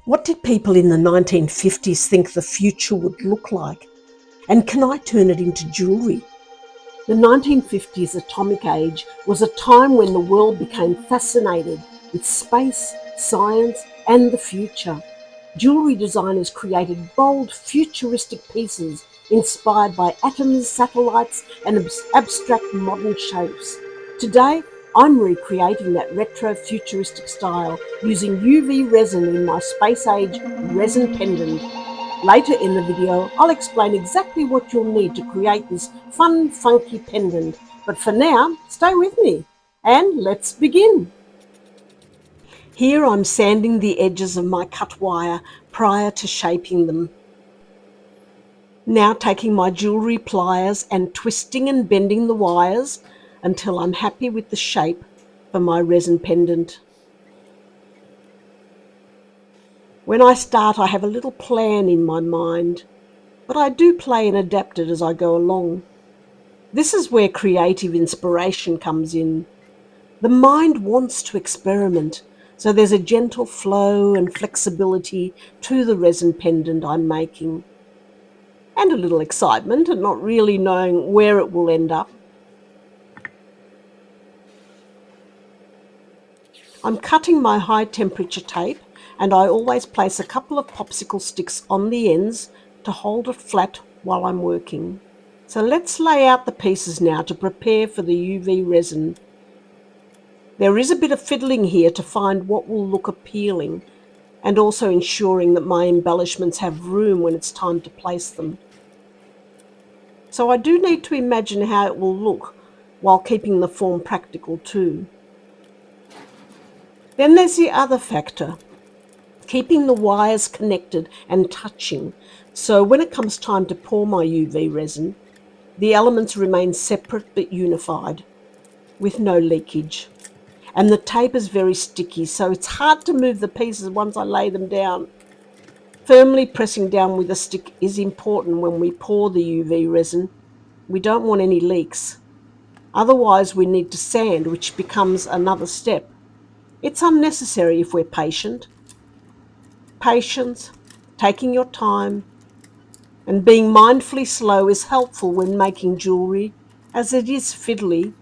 What did people in the 1950s think the future would look like? And can I turn it into jewellery? The 1950s atomic age was a time when the world became fascinated with space, science, and the future. Jewellery designers created bold, futuristic pieces inspired by atoms, satellites, and abstract modern shapes. Today, I'm recreating that retro futuristic style using UV resin in my space-age resin pendant. Later in the video, I'll explain exactly what you'll need to create this fun, funky pendant. But for now, stay with me and let's begin. Here I'm sanding the edges of my cut wire prior to shaping them. Now taking my jewellery pliers and twisting and bending the wires until I'm happy with the shape for my resin pendant. When I start, I have a little plan in my mind, but I do play and adapt it as I go along. This is where creative inspiration comes in. The mind wants to experiment, so there's a gentle flow and flexibility to the resin pendant I'm making, and a little excitement at not really knowing where it will end up. I'm cutting my high temperature tape, and I always place a couple of popsicle sticks on the ends to hold it flat while I'm working. So let's lay out the pieces now to prepare for the UV resin. There is a bit of fiddling here to find what will look appealing, and also ensuring that my embellishments have room when it's time to place them. So I do need to imagine how it will look while keeping the form practical too. Then there's the other factor, keeping the wires connected and touching, so when it comes time to pour my UV resin, the elements remain separate but unified, with no leakage. And the tape is very sticky, so it's hard to move the pieces once I lay them down. Firmly pressing down with a stick is important when we pour the UV resin. We don't want any leaks. Otherwise, we need to sand, which becomes another step. It's unnecessary if we're patient. Patience, taking your time, and being mindfully slow is helpful when making jewellery, as it is fiddly.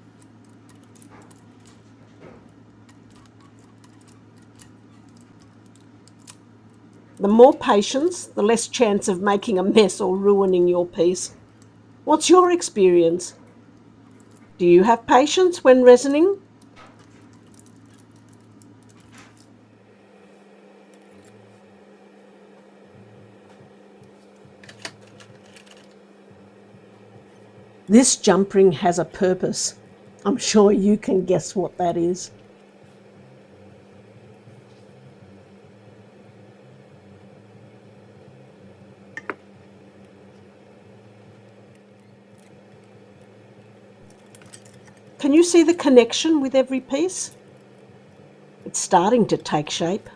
The more patience, the less chance of making a mess or ruining your piece. What's your experience? Do you have patience when resining? This jump ring has a purpose. I'm sure you can guess what that is. Can you see the connection with every piece? It's starting to take shape.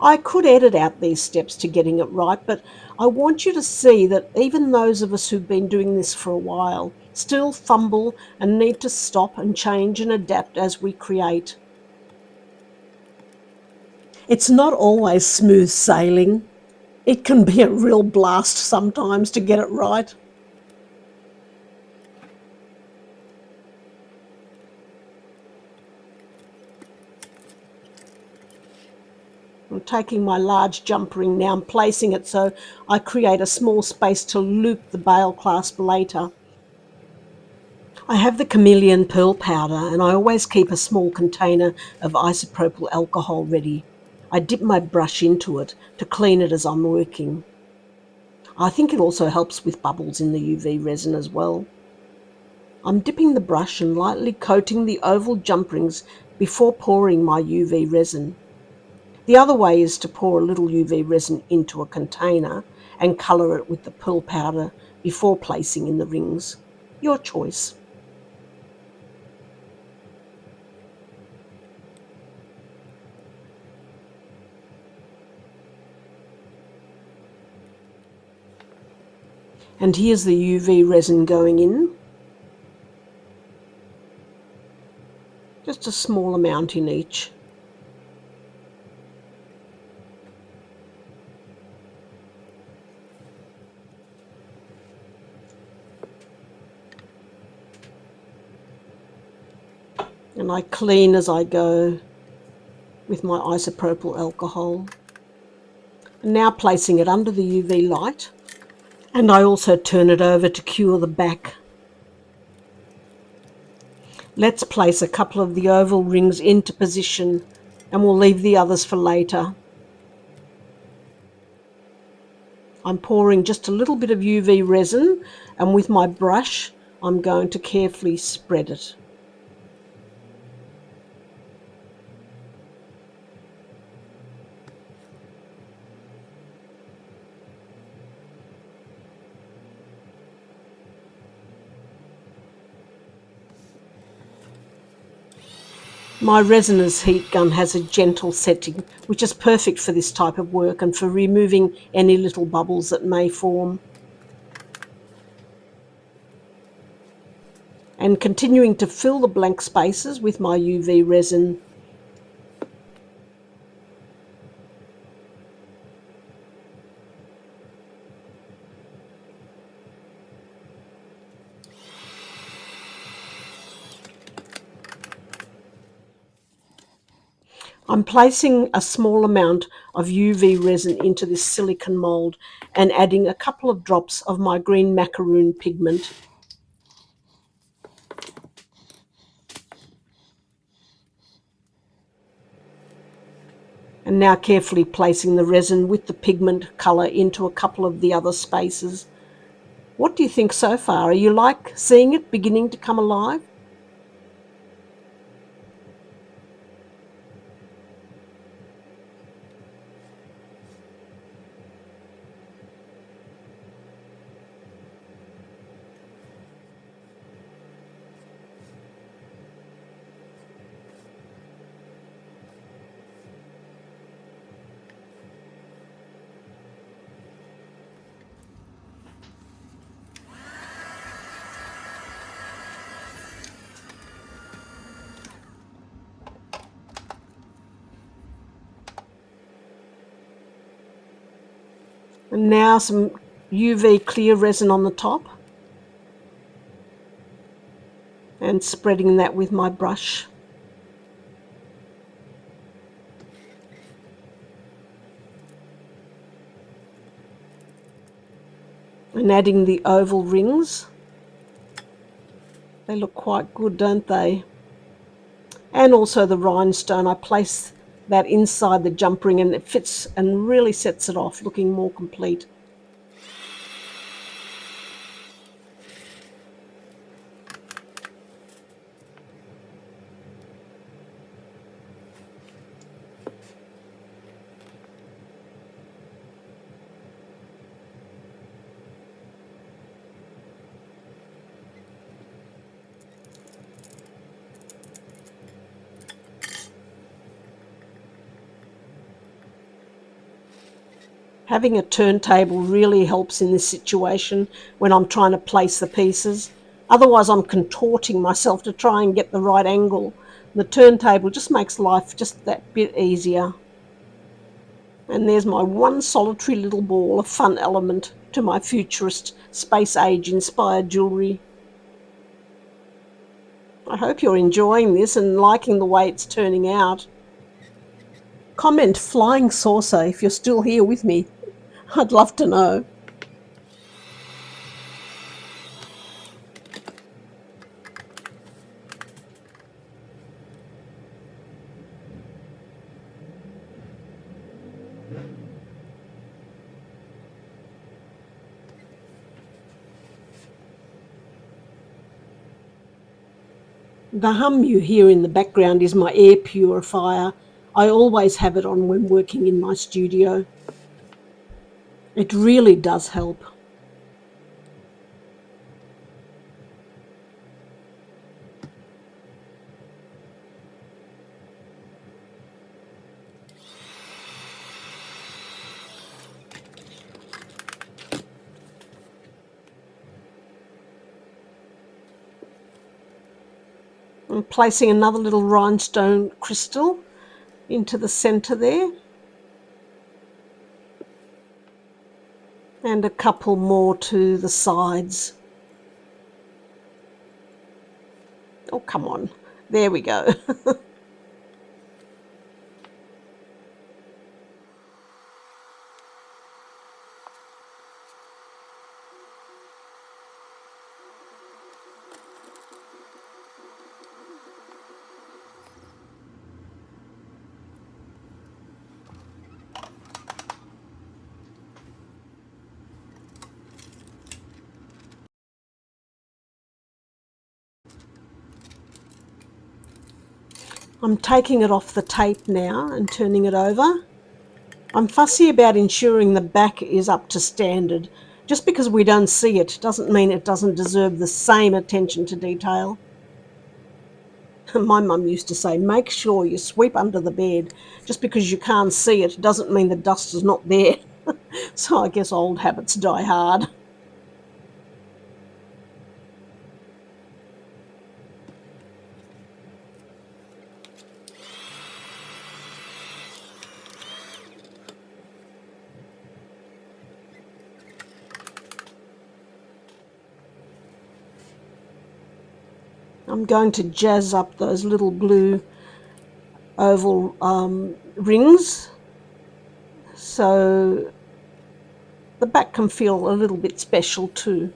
I could edit out these steps to getting it right, but I want you to see that even those of us who've been doing this for a while still fumble and need to stop and change and adapt as we create. It's not always smooth sailing. It can be a real blast sometimes to get it right. I'm taking my large jump ring now and placing it so I create a small space to loop the bail clasp later. I have the chameleon pearl powder, and I always keep a small container of isopropyl alcohol ready. I dip my brush into it to clean it as I'm working. I think it also helps with bubbles in the UV resin as well. I'm dipping the brush and lightly coating the oval jump rings before pouring my UV resin. The other way is to pour a little UV resin into a container and colour it with the pearl powder before placing in the rings. Your choice. And here's the UV resin going in. Just a small amount in each. And I clean as I go with my isopropyl alcohol. And now placing it under the UV light. And I also turn it over to cure the back. Let's place a couple of the oval rings into position, and we'll leave the others for later. I'm pouring just a little bit of UV resin, and with my brush I'm going to carefully spread it. My resiner's heat gun has a gentle setting, which is perfect for this type of work and for removing any little bubbles that may form. And continuing to fill the blank spaces with my UV resin. I'm placing a small amount of UV resin into this silicone mould and adding a couple of drops of my green macaroon pigment. And now carefully placing the resin with the pigment colour into a couple of the other spaces. What do you think so far? Are you like seeing it beginning to come alive? And now some UV clear resin on the top. And spreading that with my brush. And adding the oval rings. They look quite good, don't they? And also the rhinestone. I place that inside the jump ring and it fits and really sets it off, looking more complete. Having a turntable really helps in this situation when I'm trying to place the pieces. Otherwise I'm contorting myself to try and get the right angle. The turntable just makes life just that bit easier. And there's my one solitary little ball, a fun element to my Futurist space age inspired jewellery. I hope you're enjoying this and liking the way it's turning out. Comment flying saucer if you're still here with me. I'd love to know. The hum you hear in the background is my air purifier. I always have it on when working in my studio. It really does help. I'm placing another little rhinestone crystal into the centre there. And a couple more to the sides. Oh, come on. There we go. I'm taking it off the tape now and turning it over. I'm fussy about ensuring the back is up to standard. Just because we don't see it doesn't mean it doesn't deserve the same attention to detail. My mum used to say, make sure you sweep under the bed. Just because you can't see it doesn't mean the dust is not there. So I guess old habits die hard. I'm going to jazz up those little blue oval rings so the back can feel a little bit special too.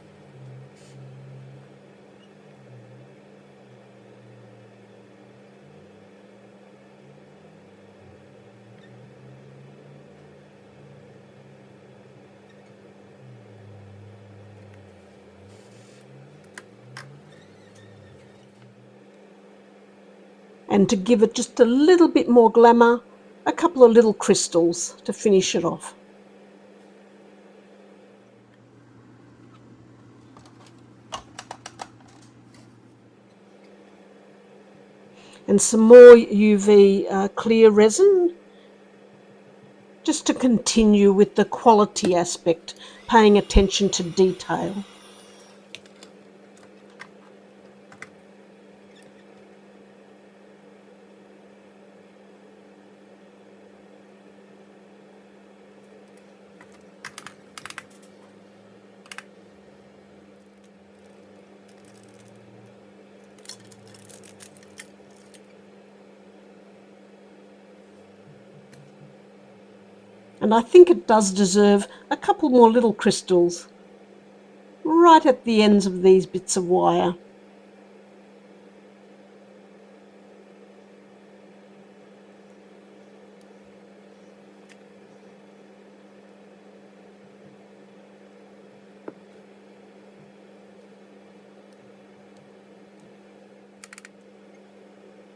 And to give it just a little bit more glamour, a couple of little crystals to finish it off. And some more UV clear resin, just to continue with the quality aspect, paying attention to detail. And I think it does deserve a couple more little crystals right at the ends of these bits of wire.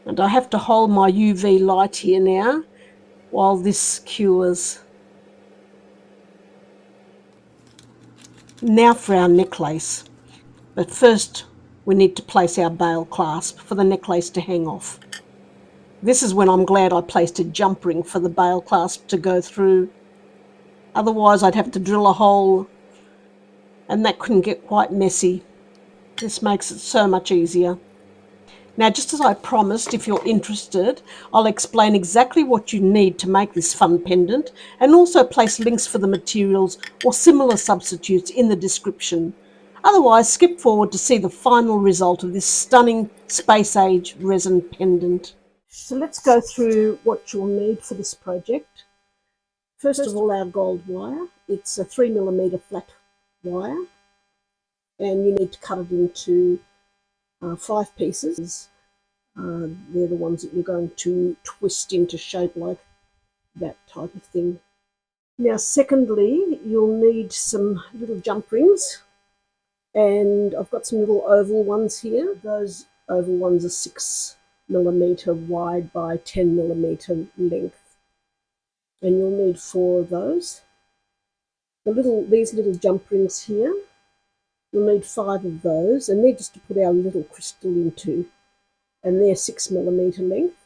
And I have to hold my UV light here now while this cures. Now for our necklace. But first we need to place our bail clasp for the necklace to hang off. This is when I'm glad I placed a jump ring for the bail clasp to go through. Otherwise I'd have to drill a hole and that couldn't get quite messy. This makes it so much easier. Now, just as I promised, if you're interested, I'll explain exactly what you need to make this fun pendant and also place links for the materials or similar substitutes in the description. Otherwise, skip forward to see the final result of this stunning space-age resin pendant. So let's go through what you'll need for this project. First of all, our gold wire. It's a 3mm flat wire, and you need to cut it into 5 pieces. They're the ones that you're going to twist into shape like that type of thing. Now, secondly, you'll need some little jump rings, and I've got some little oval ones here. Those oval ones are 6mm wide by 10mm length, and you'll need 4 of those. These little jump rings here, you'll need 5 of those, and they're just to put our little crystal into, and they're 6mm length.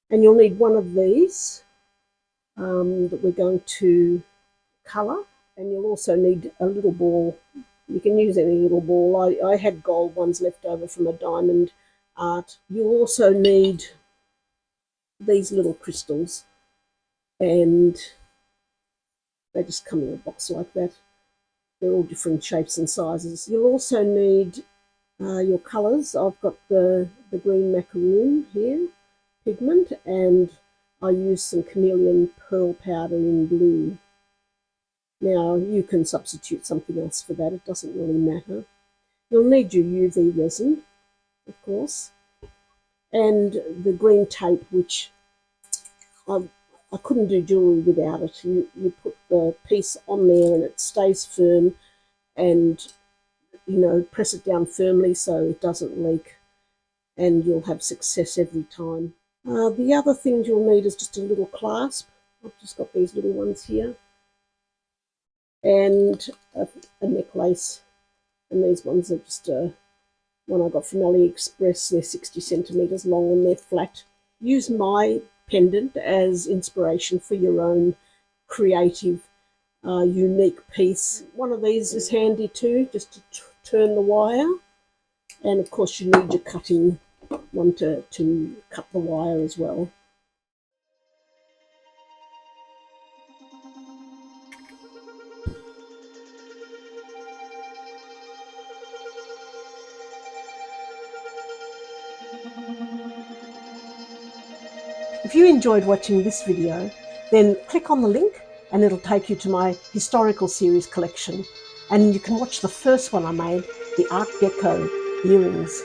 And you'll need 1 of these that we're going to colour, and you'll also need a little ball. You can use any little ball. I had gold ones left over from a diamond art. You'll also need these little crystals, and they just come in a box like that. They're all different shapes and sizes. You'll also need your colours. I've got the green macaroon here, pigment, and I use some chameleon pearl powder in blue. Now you can substitute something else for that, it doesn't really matter. You'll need your UV resin, of course, and the green tape, which I couldn't do jewellery without it. You put the piece on there and it stays firm, and press it down firmly so it doesn't leak, and you'll have success every time. The other things you'll need is just a little clasp. I've just got these little ones here, and a necklace, and these ones are just one I got from AliExpress. They're 60 centimetres long and they're flat. Use my pendant as inspiration for your own creative, unique piece. One of these is handy too, just to turn the wire, and of course you need your cutting one to cut the wire as well. If you enjoyed watching this video, then click on the link and it'll take you to my historical series collection, and you can watch the first one I made, the Art Deco earrings.